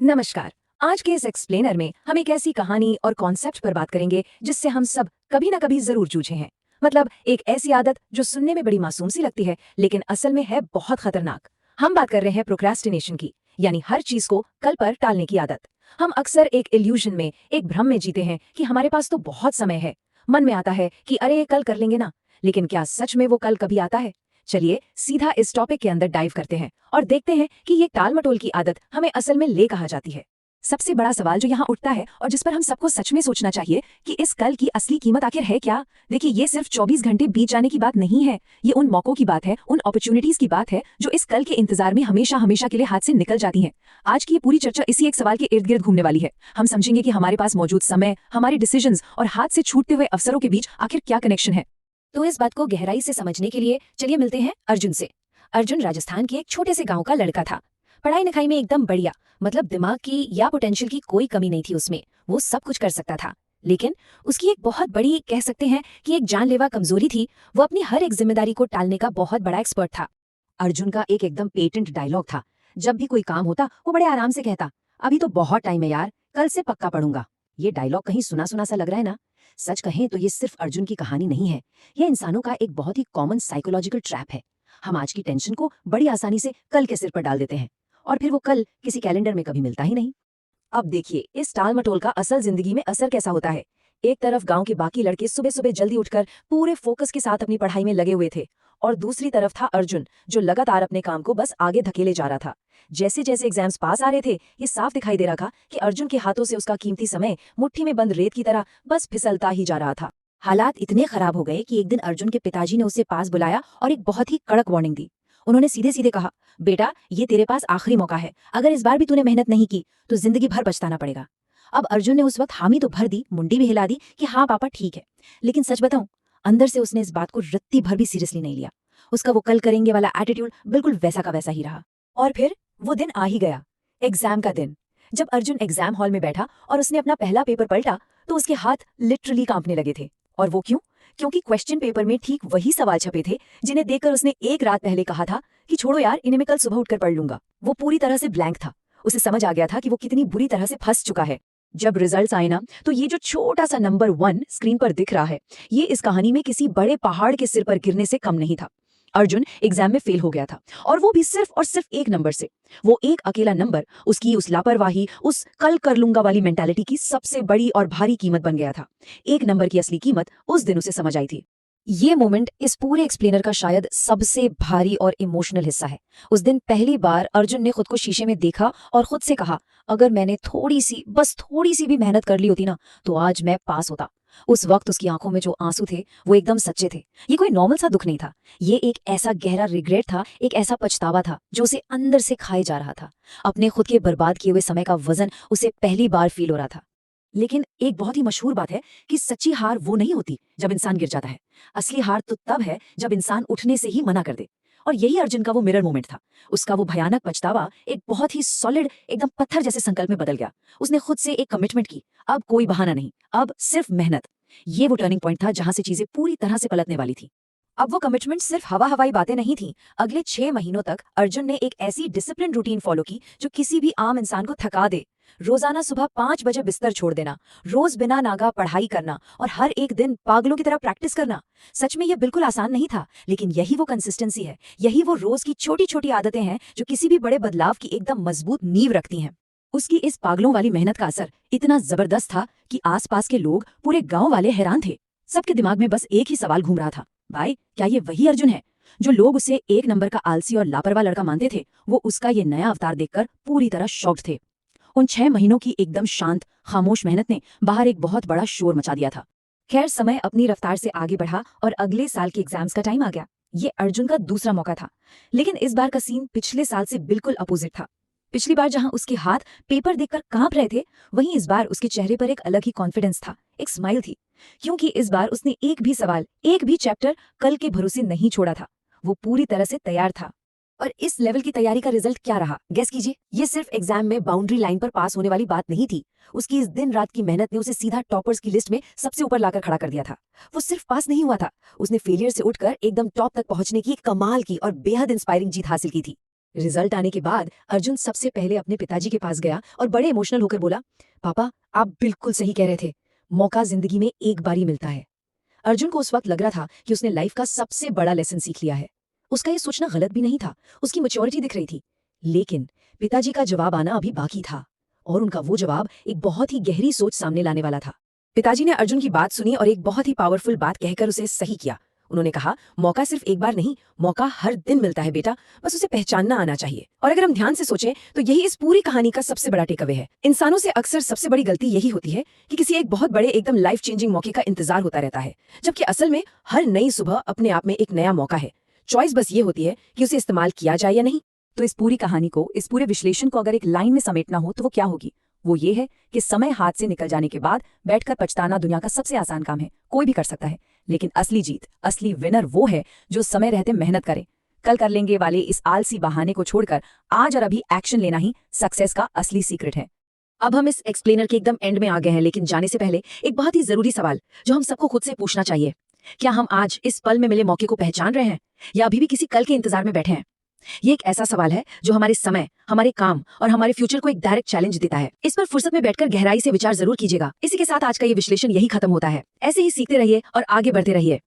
नमस्कार। आज के इस एक्सप्लेनर में हम एक ऐसी कहानी और कॉन्सेप्ट पर बात करेंगे जिससे हम सब कभी ना कभी जरूर जूझे हैं। मतलब एक ऐसी आदत जो सुनने में बड़ी मासूम सी लगती है लेकिन असल में है बहुत खतरनाक। हम बात कर रहे हैं प्रोक्रेस्टिनेशन की, यानी हर चीज को कल पर टालने की आदत। हम अक्सर एक इल्यूजन में, एक भ्रम में जीते हैं कि हमारे पास तो बहुत समय है। मन में आता है कि अरे ये कल कर लेंगे ना, लेकिन क्या सच में वो कल कभी आता है? चलिए सीधा इस टॉपिक के अंदर डाइव करते हैं और देखते हैं कि ये टाल-मटोल की आदत हमें असल में ले कहाँ जाती है। सबसे बड़ा सवाल जो यहाँ उठता है और जिस पर हम सबको सच में सोचना चाहिए कि इस कल की असली कीमत आखिर है क्या? देखिए, ये सिर्फ 24 घंटे बीत जाने की बात नहीं है। ये उन मौकों की बात है, उन अपॉर्चुनिटीज की बात है जो इस कल के इंतजार में हमेशा हमेशा के लिए हाथ से निकल जाती हैं। आज की ये पूरी चर्चा इसी एक सवाल के इर्द गिर्द घूमने वाली है। हम समझेंगे कि हमारे पास मौजूद समय, हमारे डिसीजंस और हाथ से छूटते हुए अवसरों के बीच आखिर क्या कनेक्शन है। तो इस बात को गहराई से समझने के लिए चलिए मिलते हैं अर्जुन से। अर्जुन राजस्थान के एक छोटे से गांव का लड़का था। पढ़ाई लिखाई में एकदम बढ़िया, मतलब दिमाग की या पोटेंशियल की कोई कमी नहीं थी उसमें। वो सब कुछ कर सकता था। लेकिन उसकी एक बहुत बड़ी, कह सकते हैं कि एक जानलेवा कमजोरी थी। वो अपनी हर एक जिम्मेदारी को टालने का बहुत बड़ा एक्सपर्ट था। अर्जुन का एक एकदम पेटेंट डायलॉग था। जब भी कोई काम होता वो बड़े आराम से कहता, अभी तो बहुत टाइम है यार, कल से पक्का पढ़ूंगा। ये डायलॉग कहीं सुना सुना सा लग रहा है ना? सच कहें तो ये सिर्फ अर्जुन की कहानी नहीं है। यह इंसानों का एक बहुत ही कॉमन साइकोलॉजिकल ट्रैप है। हम आज की टेंशन को बड़ी आसानी से कल के सिर पर डाल देते हैं और फिर वो कल किसी कैलेंडर में कभी मिलता ही नहीं। अब देखिए, इस टाल मटोल का असल जिंदगी में असर कैसा होता है। एक तरफ गांव के बाकी लड़के सुबह सुबह जल्दी उठकर पूरे फोकस के साथ अपनी पढ़ाई में लगे हुए थे, और दूसरी तरफ था अर्जुन, जो लगातार अपने काम को बस आगे धकेले जा रहा था। जैसे जैसे एग्जाम्स पास आ रहे थे, ये साफ दिखाई दे रहा था कि अर्जुन के हाथों से उसका कीमती समय मुट्ठी में बंद रेत की तरह बस फिसलता ही जा रहा था। हालात इतने खराब हो गए कि एक दिन अर्जुन के पिताजी ने उसे पास बुलाया और एक बहुत ही कड़क वार्निंग दी। उन्होंने सीधे सीधे कहा, बेटा, ये तेरे पास आखिरी मौका है। अगर इस बार भी तूने मेहनत नहीं की तो जिंदगी भर पछताना पड़ेगा। अब अर्जुन ने उस वक्त हामी तो भर दी, मुंडी भी हिला दी कि हाँ पापा ठीक है। लेकिन सच बताऊं, अंदर से उसने इस बात को रत्ती भर भी सीरियसली नहीं लिया। उसका वो कल करेंगे वाला एटीट्यूड बिल्कुल वैसा का वैसा ही रहा। और फिर वो दिन आ ही गया, एग्जाम का दिन। जब अर्जुन एग्जाम हॉल में बैठा और उसने अपना पहला पेपर पलटा तो उसके हाथ लिटरली कांपने लगे थे। और वो क्यों? क्योंकि क्वेश्चन पेपर में ठीक वही सवाल छपे थे जिन्हें देखकर उसने एक रात पहले कहा था कि छोड़ो यार, इन्हें मैं कल सुबह उठकर पढ़ लूंगा। वो पूरी तरह से ब्लैंक था। उसे समझ आ गया था कि वो कितनी बुरी तरह से फंस चुका है। जब रिजल्ट्स आए ना, तो ये जो छोटा सा नंबर 1 स्क्रीन पर दिख रहा है, ये इस कहानी में किसी बड़े पहाड़ के सिर पर गिरने से कम नहीं था। अर्जुन एग्जाम में फेल हो गया था, और वो भी सिर्फ और सिर्फ एक नंबर से। वो एक अकेला नंबर उसकी उस लापरवाही, उस कल कर लूंगा वाली मेंटालिटी की सबसे बड़ी और भारी कीमत बन गया था। एक नंबर की असली कीमत उस दिन उसे समझ आई थी। ये मोमेंट इस पूरे एक्सप्लेनर का शायद सबसे भारी और इमोशनल हिस्सा है। उस दिन पहली बार अर्जुन ने खुद को शीशे में देखा और खुद से कहा, अगर मैंने थोड़ी सी, बस थोड़ी सी भी मेहनत कर ली होती ना, तो आज मैं पास होता। उस वक्त उसकी आंखों में जो आंसू थे वो एकदम सच्चे थे। ये कोई नॉर्मल सा दुख नहीं था। ये एक ऐसा गहरा रिग्रेट था, एक ऐसा पछतावा था जो उसे अंदर से खाए जा रहा था। अपने खुद के बर्बाद किए हुए समय का वजन उसे पहली बार फील हो रहा था। लेकिन एक बहुत ही मशहूर बात है कि सच्ची हार वो नहीं होती जब इंसान गिर जाता है। असली हार तो तब है जब इंसान उठने से ही मना कर दे। और यही अर्जुन का वो मिरर मोमेंट था। उसका वो भयानक पछतावा एक बहुत ही सॉलिड, एकदम पत्थर जैसे संकल्प में बदल गया। उसने खुद से एक कमिटमेंट की, अब कोई बहाना नहीं, अब सिर्फ मेहनत। ये वो टर्निंग पॉइंट था जहां से चीजें पूरी तरह से पलटने वाली थी। अब वो कमिटमेंट सिर्फ हवा हवाई बातें नहीं थी। अगले 6 महीनों तक अर्जुन ने एक ऐसी डिसिप्लिन रूटीन फॉलो की जो किसी भी आम इंसान को थका दे। रोजाना सुबह 5 बजे बिस्तर छोड़ देना, रोज बिना नागा पढ़ाई करना और हर एक दिन पागलों की तरह प्रैक्टिस करना। सच में यह बिल्कुल आसान नहीं था, लेकिन यही वो कंसिस्टेंसी है, यही वो रोज की छोटी छोटी आदतें हैं जो किसी भी बड़े बदलाव की एकदम मजबूत नींव रखती हैं। उसकी इस पागलों वाली मेहनत का असर इतना जबरदस्त था कि आसपास के लोग, पूरे गांव वाले हैरान थे। सबके दिमाग में बस एक ही सवाल घूम रहा था, भाई क्या ये वही अर्जुन है? जो लोग उसे एक नंबर का आलसी और लापरवाह लड़का मानते थे, वो उसका ये नया अवतार देखकर पूरी तरह शॉक्ड थे। उन 6 महीनों की एकदम शांत, खामोश मेहनत ने बाहर एक बहुत बड़ा शोर मचा दिया था। खैर, समय अपनी रफ्तार से आगे बढ़ा और अगले साल के एग्जाम्स का टाइम आ गया। ये अर्जुन का दूसरा मौका था। लेकिन इस बार का सीन पिछले साल से बिल्कुल अपोजिट था। पिछली बार जहां उसके हाथ पेपर देखकर कांप रहे थे, वहीं इस बार उसके चेहरे पर एक अलग ही कॉन्फिडेंस था, एक स्माइल थी। क्योंकि इस बार उसने एक भी सवाल, एक भी चैप्टर कल के भरोसे नहीं छोड़ा था। वो पूरी तरह से तैयार था। और इस लेवल की तैयारी का रिजल्ट क्या रहा, गेस कीजिए। ये सिर्फ एग्जाम में बाउंड्री लाइन पर पास होने वाली बात नहीं थी। उसकी इस दिन रात की मेहनत ने उसे सीधा टॉपर्स की लिस्ट में सबसे ऊपर लाकर खड़ा कर दिया था। वो सिर्फ पास नहीं हुआ था, उसने फेलियर से उठकर एकदम टॉप तक पहुंचने की एक कमाल की और बेहद इंस्पायरिंग जीत हासिल की थी। रिजल्ट आने के बाद अर्जुन सबसे पहले अपने पिताजी के पास गया और बड़े इमोशनल होकर बोला, पापा आप बिल्कुल सही कह रहे थे, मौका जिंदगी में एक बार ही मिलता है। अर्जुन को उस वक्त लग रहा था कि उसने लाइफ का सबसे बड़ा लेसन सीख लिया है। उसका ये सोचना गलत भी नहीं था, उसकी मैच्योरिटी दिख रही थी। लेकिन पिताजी का जवाब आना अभी बाकी था, और उनका वो जवाब एक बहुत ही गहरी सोच सामने लाने वाला था। पिताजी ने अर्जुन की बात सुनी और एक बहुत ही पावरफुल बात कहकर उसे सही किया। उन्होंने कहा, मौका सिर्फ एक बार नहीं, मौका हर दिन मिलता है बेटा, बस उसे पहचानना आना चाहिए। और अगर हम ध्यान से सोचें तो यही इस पूरी कहानी का सबसे बड़ा टेकअवे है। इंसानों से अक्सर सबसे बड़ी गलती यही होती है कि किसी एक बहुत बड़े एकदम लाइफ चेंजिंग मौके का इंतजार होता रहता है, जबकि असल में हर नई सुबह अपने आप में एक नया मौका है। चॉइस बस ये होती है कि उसे इस्तेमाल किया जाए या नहीं। तो इस पूरी कहानी को, इस पूरे विश्लेषण को अगर एक लाइन में समेटना हो तो वो क्या होगी? वो ये है कि समय हाथ से निकल जाने के बाद बैठकर पछताना दुनिया का सबसे आसान काम है, कोई भी कर सकता है। लेकिन असली जीत, असली विनर वो है जो समय रहते मेहनत करे। कल कर लेंगे वाले इस आलसी बहाने को छोड़कर आज और अभी एक्शन लेना ही सक्सेस का असली सीक्रेट है। अब हम इस एक्सप्लेनर के एकदम एंड में आ गए हैं, लेकिन जाने से पहले एक बहुत ही जरूरी सवाल जो हम सबको खुद से पूछना चाहिए, क्या हम आज इस पल में मिले मौके को पहचान रहे हैं या अभी भी किसी कल के इंतजार में बैठे हैं? ये एक ऐसा सवाल है जो हमारे समय, हमारे काम और हमारे फ्यूचर को एक डायरेक्ट चैलेंज देता है। इस पर फुर्सत में बैठकर गहराई से विचार जरूर कीजिएगा। इसी के साथ आज का ये विश्लेषण यही खत्म होता है। ऐसे ही सीखते रहिए और आगे बढ़ते रहिए।